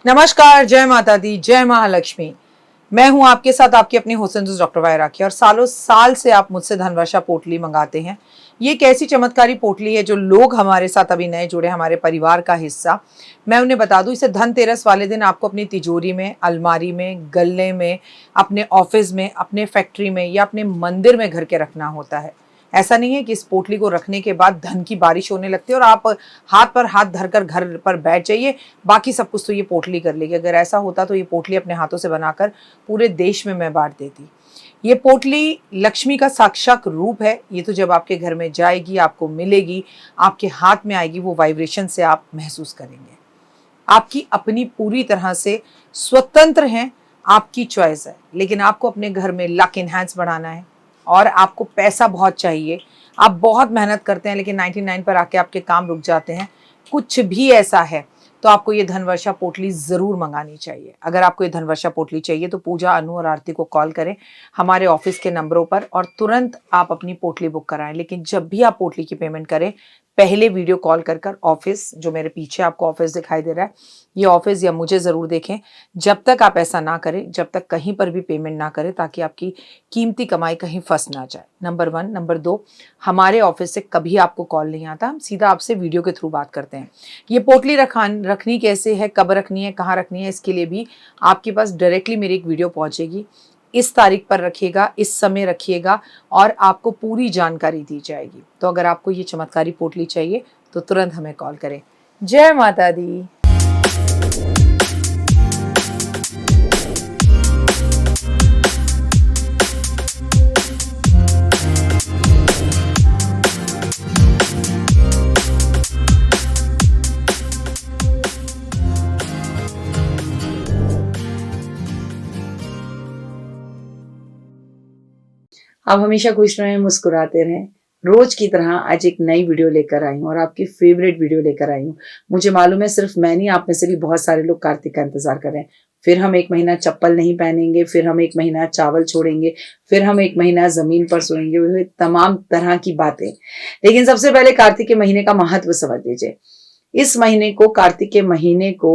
नमस्कार, जय माता दी, जय महालक्ष्मी। मैं हूं आपके साथ आपकी अपनी हुसैन डॉक्टर वाय राखी। और सालों साल से आप मुझसे धनवर्षा पोटली मंगाते हैं। ये एक ऐसी चमत्कारी पोटली है जो लोग हमारे साथ अभी नए जुड़े, हमारे परिवार का हिस्सा। मैं उन्हें बता दूं, इसे धनतेरस वाले दिन आपको अपनी तिजोरी में, अलमारी में, गल्ले में, अपने ऑफिस में, अपने फैक्ट्री में या अपने मंदिर में घर के रखना होता है। ऐसा नहीं है कि इस पोटली को रखने के बाद धन की बारिश होने लगती है और आप हाथ पर हाथ धरकर घर पर बैठ जाइए, बाकी सब कुछ तो ये पोटली कर लेगी। अगर ऐसा होता तो ये पोटली अपने हाथों से बनाकर पूरे देश में मैं बांट देती। ये पोटली लक्ष्मी का साक्षात रूप है। ये तो जब आपके घर में जाएगी, आपको मिलेगी, आपके हाथ में आएगी, वो वाइब्रेशन से आप महसूस करेंगे। आपकी अपनी पूरी तरह से स्वतंत्र हैं, आपकी चॉइस है। लेकिन आपको अपने घर में लक इनहैंस बढ़ाना है और आपको पैसा बहुत चाहिए। आप बहुत मेहनत करते हैं लेकिन 99 पर आके आपके काम रुक जाते हैं। कुछ भी ऐसा है तो आपको ये धनवर्षा पोटली ज़रूर मंगानी चाहिए। अगर आपको ये धनवर्षा पोटली चाहिए तो पूजा, अनु और आरती को कॉल करें हमारे ऑफिस के नंबरों पर और तुरंत आप अपनी पोटली बुक कराएं। लेकिन जब भी आप पोटली की पेमेंट करें, पहले वीडियो कॉल कर ऑफिस, जो मेरे पीछे आपको ऑफिस दिखाई दे रहा है, ये ऑफिस या मुझे ज़रूर देखें। जब तक आप ऐसा ना करें, जब तक कहीं पर भी पेमेंट ना करें, ताकि आपकी कीमती कमाई कहीं फंस ना जाए। नंबर 1। नंबर 2, हमारे ऑफिस से कभी आपको कॉल नहीं आता, हम सीधा आपसे वीडियो के थ्रू बात करते हैं। ये पोटली रखनी कैसे है, कब रखनी है, कहाँ रखनी है, इसके लिए भी आपके पास डायरेक्टली मेरी एक वीडियो पहुँचेगी। इस तारीख पर रखिएगा, इस समय रखिएगा और आपको पूरी जानकारी दी जाएगी। तो अगर आपको ये चमत्कारी पोटली चाहिए तो तुरंत हमें कॉल करें। जय माता दी। आप हमेशा खुश रहें, मुस्कुराते रहें। रोज की तरह आज एक नई वीडियो लेकर आई हूँ और आपकी फेवरेट वीडियो लेकर आई हूँ। मुझे मालूम है सिर्फ मैं नहीं, आप में से भी बहुत सारे लोग कार्तिक का इंतजार कर रहे हैं। फिर हम एक महीना चप्पल नहीं पहनेंगे, फिर हम एक महीना चावल छोड़ेंगे, फिर हम एक महीना जमीन पर सोएंगे, वे तमाम तरह की बातें। लेकिन सबसे पहले कार्तिक के महीने का महत्व समझ लीजिए। इस महीने को, कार्तिक के महीने को,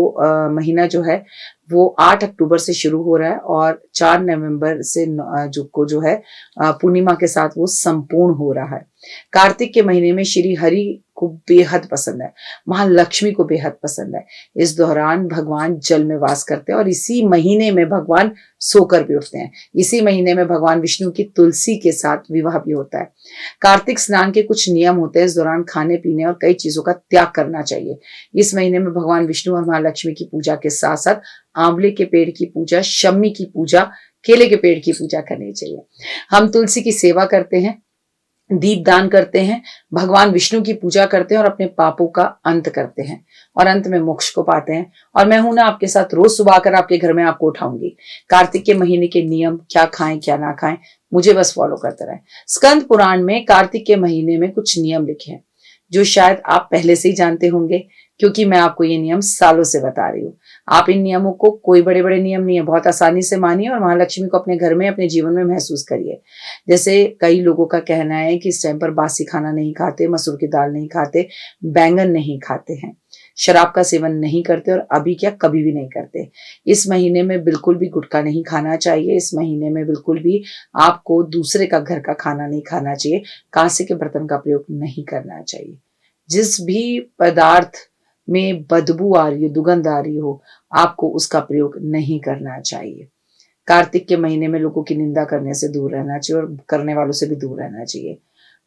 महीना जो है वो 8 अक्टूबर से शुरू हो रहा है और 4 नवंबर से जो है पूर्णिमा के साथ वो संपूर्ण हो रहा है। कार्तिक के महीने में श्री हरि को बेहद पसंद है, महालक्ष्मी को बेहद पसंद है। इस दौरान भगवान जल में वास करते हैं और इसी महीने में भगवान सोकर भी उठते हैं। इसी महीने में भगवान विष्णु की तुलसी के साथ विवाह भी होता है। कार्तिक स्नान के कुछ नियम होते हैं। इस दौरान खाने पीने और कई चीजों का त्याग करना चाहिए। इस महीने में भगवान विष्णु और महालक्ष्मी की पूजा के साथ साथ आंवले के पेड़ की पूजा, शम्मी की पूजा, केले के पेड़ की पूजा करनी चाहिए। हम तुलसी की सेवा करते हैं, दीप दान करते हैं, भगवान विष्णु की पूजा करते हैं और अपने पापों का अंत करते हैं और अंत में मोक्ष को पाते हैं। और मैं हूं ना आपके साथ, रोज सुबह आकर आपके घर में आपको उठाऊंगी। कार्तिक के महीने के नियम, क्या खाएं क्या ना खाएं, मुझे बस फॉलो करते रहें। स्कंद पुराण में कार्तिक के महीने में कुछ नियम लिखे हैं जो शायद आप पहले से ही जानते होंगे, क्योंकि मैं आपको ये नियम सालों से बता रही हूँ। आप इन नियमों को, कोई बड़े बड़े नियम नहीं है, बहुत आसानी से मानिए और महालक्ष्मी को अपने घर में, अपने जीवन में महसूस करिए। जैसे कई लोगों का कहना है कि इस टाइम पर बासी खाना नहीं खाते, मसूर की दाल नहीं खाते, बैंगन नहीं खाते हैं, शराब का सेवन नहीं करते और अभी क्या कभी भी नहीं करते। इस महीने में बिल्कुल भी गुटखा नहीं खाना चाहिए। इस महीने में बिल्कुल भी आपको दूसरे का घर का खाना नहीं खाना चाहिए। कांसे के बर्तन का प्रयोग नहीं करना चाहिए। जिस भी पदार्थ में बदबू आ रही हो, दुगंध आ रही हो, आपको उसका प्रयोग नहीं करना चाहिए। कार्तिक के महीने में लोगों की निंदा करने से दूर रहना चाहिए और करने वालों से भी दूर रहना चाहिए।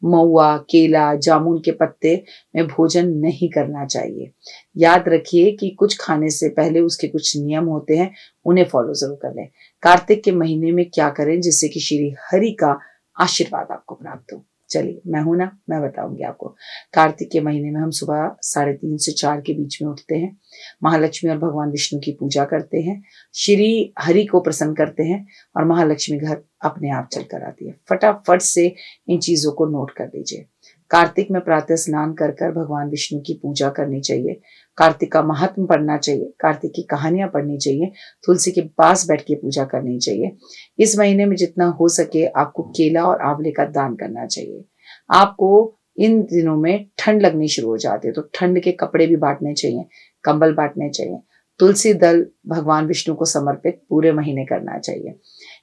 महुआ, केला, जामुन के पत्ते में भोजन नहीं करना चाहिए। याद रखिए कि कुछ खाने से पहले उसके कुछ नियम होते हैं, उन्हें फॉलो जरूर कर लें। कार्तिक के महीने में क्या करें जिससे कि श्री हरि का आशीर्वाद आपको प्राप्त हो। चलिए, मैं हूं ना, मैं बताऊंगी आपको। कार्तिक के महीने में हम सुबह 3:30 से 4 के बीच में उठते हैं, महालक्ष्मी और भगवान विष्णु की पूजा करते हैं, श्री हरि को प्रसन्न करते हैं और महालक्ष्मी घर अपने आप चल कर आती है। फटाफट से इन चीजों को नोट कर लीजिए। कार्तिक में प्रातः स्नान कर कर भगवान विष्णु की पूजा करनी चाहिए। कार्तिक का महात्म पढ़ना चाहिए, कार्तिक की कहानियां पढ़नी चाहिए, तुलसी के पास बैठ के पूजा करनी चाहिए। इस महीने में जितना हो सके आपको केला और आंवले का दान करना चाहिए। आपको इन दिनों में ठंड लगनी शुरू हो जाती है तो ठंड के कपड़े भी बांटने चाहिए, कंबल बांटने चाहिए। तुलसी दल भगवान विष्णु को समर्पित पूरे महीने करना चाहिए।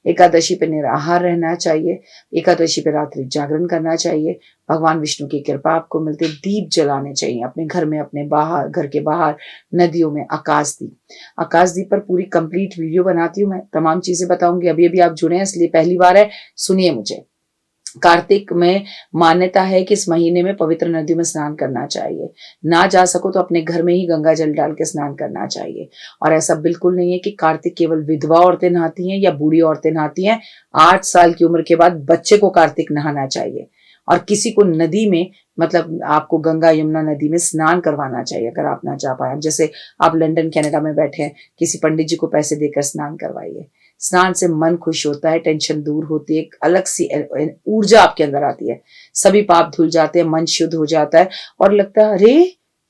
एकादशी पे निराहार रहना चाहिए। एकादशी पे रात्रि जागरण करना चाहिए। भगवान विष्णु की कृपा आपको मिलती है। दीप जलाने चाहिए अपने घर में, अपने बाहर, घर के बाहर, नदियों में। आकाशदीप पर पूरी कंप्लीट वीडियो बनाती हूँ मैं, तमाम चीजें बताऊंगी। अभी अभी आप जुड़े हैं इसलिए पहली बार है, सुनिए मुझे। कार्तिक में मान्यता है कि इस महीने में पवित्र नदियों में स्नान करना चाहिए। ना जा सको तो अपने घर में ही गंगा जल डाल के स्नान करना चाहिए। और ऐसा बिल्कुल नहीं है कि कार्तिक केवल विधवा औरतें नहाती हैं या बूढ़ी औरतें नहाती हैं। 8 साल की उम्र के बाद बच्चे को कार्तिक नहाना चाहिए। और किसी को नदी में, मतलब आपको गंगा यमुना नदी में स्नान करवाना चाहिए अगर आप ना जा पाए। जैसे आप लंदन कनाडा में बैठे हैं, किसी पंडित जी को पैसे देकर स्नान करवाइए। स्नान से मन खुश होता है, टेंशन दूर होती है, एक अलग सी ऊर्जा आपके अंदर आती है, सभी पाप धुल जाते हैं, मन शुद्ध हो जाता है और लगता है अरे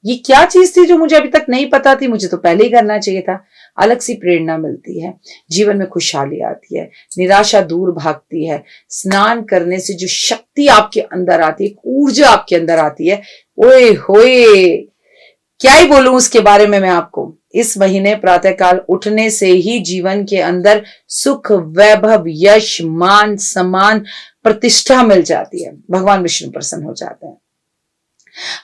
ये क्या चीज थी जो मुझे अभी तक नहीं पता थी, मुझे तो पहले ही करना चाहिए था। अलग सी प्रेरणा मिलती है, जीवन में खुशहाली आती है, निराशा दूर भागती है। स्नान करने से जो शक्ति आपके अंदर आती है, ऊर्जा आपके अंदर आती है, ओए होए क्या ही बोलूं उसके बारे में मैं आपको। इस महीने प्रातःकाल उठने से ही जीवन के अंदर सुख, वैभव, यश, मान, सम्मान, प्रतिष्ठा मिल जाती है। भगवान विष्णु प्रसन्न हो जाते हैं।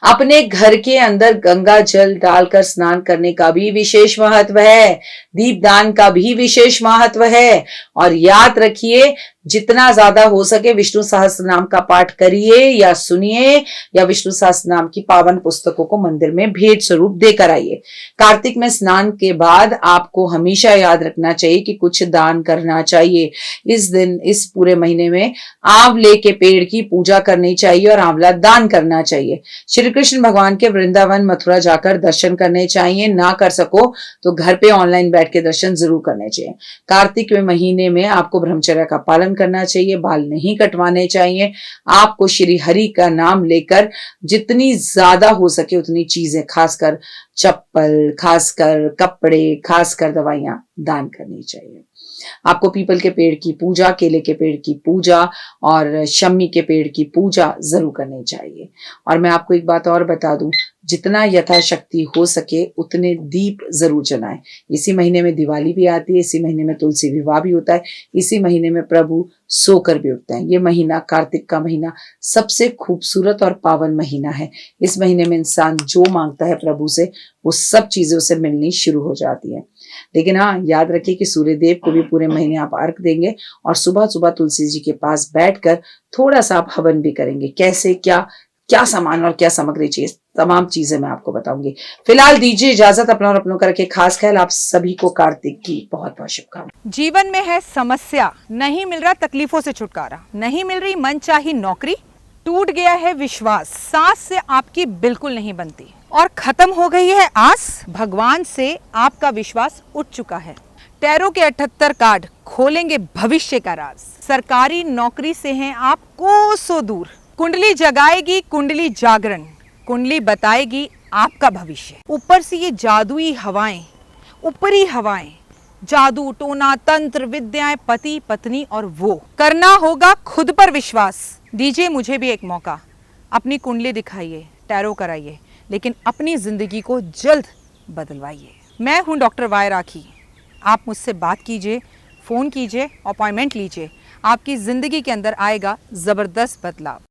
अपने घर के अंदर गंगा जल डालकर स्नान करने का भी विशेष महत्व है। दीपदान का भी विशेष महत्व है। और याद रखिए, जितना ज्यादा हो सके विष्णु सहस्त्र नाम का पाठ करिए या सुनिए, या विष्णु सहस्त्र नाम की पावन पुस्तकों को मंदिर में भेंट स्वरूप देकर आइए। कार्तिक में स्नान के बाद आपको हमेशा याद रखना चाहिए कि कुछ दान करना चाहिए। इस दिन, इस पूरे महीने में आंवले के पेड़ की पूजा करनी चाहिए और आंवला दान करना चाहिए। श्री कृष्ण भगवान के वृंदावन, मथुरा जाकर दर्शन करने चाहिए। ना कर सको तो घर पे ऑनलाइन बैठ के दर्शन जरूर करने चाहिए। कार्तिक में महीने में आपको ब्रह्मचर्य का पालन करना चाहिए, बाल नहीं कटवाने चाहिए। आपको श्री हरि का नाम लेकर जितनी ज्यादा हो सके उतनी चीजें, खासकर चप्पल, खासकर कपड़े, खासकर दवाइयां दान करनी चाहिए। आपको पीपल के पेड़ की पूजा, केले के पेड़ की पूजा और शम्मी के पेड़ की पूजा जरूर करनी चाहिए। और मैं आपको एक बात और बता दूं, जितना यथाशक्ति हो सके उतने दीप जरूर जलाएं। इसी महीने में दिवाली भी आती है, इसी महीने में तुलसी विवाह भी होता है, इसी महीने में प्रभु सोकर भी उठते हैं। ये महीना, कार्तिक का महीना, सबसे खूबसूरत और पावन महीना है। इस महीने में इंसान जो मांगता है प्रभु से, वो सब चीजें उसे मिलनी शुरू हो जाती है। लेकिन हाँ, याद रखिए कि सूर्य देव को भी पूरे महीने आप अर्घ देंगे और सुबह सुबह तुलसी जी के पास बैठकर थोड़ा सा आप हवन भी करेंगे। कैसे, क्या क्या सामान और क्या सामग्री चाहिए, तमाम चीजें मैं आपको बताऊंगी। फिलहाल दीजिए इजाजत, अपना और अपनों करके खास ख्याल। आप सभी को कार्तिक की बहुत बहुत शुभकामनाएं। जीवन में है समस्या, नहीं मिल रहा तकलीफों से छुटकारा, नहीं मिल रही मनचाही नौकरी, टूट गया है विश्वास, सांस से आपकी बिल्कुल नहीं बनती और खत्म हो गई है आस, भगवान से आपका विश्वास उठ चुका है। टैरो के 78 कार्ड खोलेंगे भविष्य का राज। सरकारी नौकरी से हैं आप कोसों दूर, कुंडली जगाएगी कुंडली जागरण, कुंडली बताएगी आपका भविष्य। ऊपर से ये जादुई हवाएं, ऊपरी हवाएं, जादू टोना तंत्र विद्याएं, पति पत्नी और वो, करना होगा खुद पर विश्वास। दीजिए मुझे भी एक मौका, अपनी कुंडली दिखाइए, टैरो कराइए, लेकिन अपनी जिंदगी को जल्द बदलवाइए। मैं हूं डॉक्टर वाई राखी। आप मुझसे बात कीजिए, फ़ोन कीजिए, अपॉइंटमेंट लीजिए, आपकी ज़िंदगी के अंदर आएगा ज़बरदस्त बदलाव।